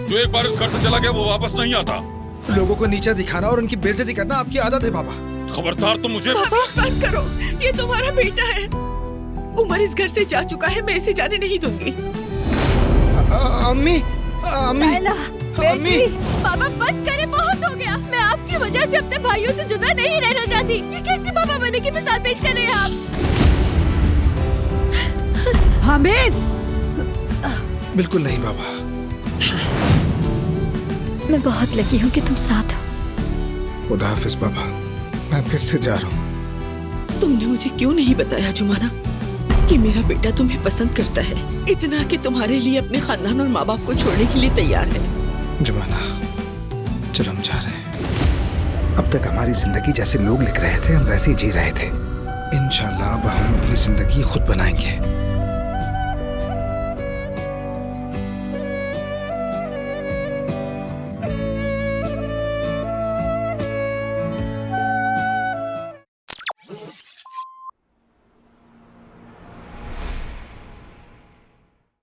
जो एक बार इस घर से चला गया वो वापस नहीं आता। लोगों को नीचा दिखाना और उनकी बेइज्जती करना आपकी आदत है बाबा। खबरदार तुम मुझे। बस करो, ये तुम्हारा बेटा है। उमर इस घर से जा चुका है, मैं इसे जाने नहीं दूंगी। अम्मी, अम्मी, अम्मी। पापा बस करे, बहुत हो गया। मैं आपकी वजह से अपने भाइयों से जुदा नहीं रहना चाहती। ये कैसी पापा बनने की मिसाल पेश कर रहे हैं आप? हामिद, बिल्कुल नहीं बाबा। मैं बहुत लकी हूँ कि तुम साथ हो। खुदा हाफिज बाबा, मैं फिर से जा रहा हूँ। तुमने मुझे क्यों नहीं बताया जुमाना कि मेरा बेटा तुम्हें पसंद करता है, इतना कि तुम्हारे लिए अपने खानदान और माँ बाप को छोड़ने के लिए तैयार है। जुमाना, चलो हम जा रहे हैं। अब तक हमारी जिंदगी जैसे लोग लिख रहे थे हम वैसे ही जी रहे थे। इंशाल्लाह अब हम अपनी जिंदगी खुद बनाएंगे।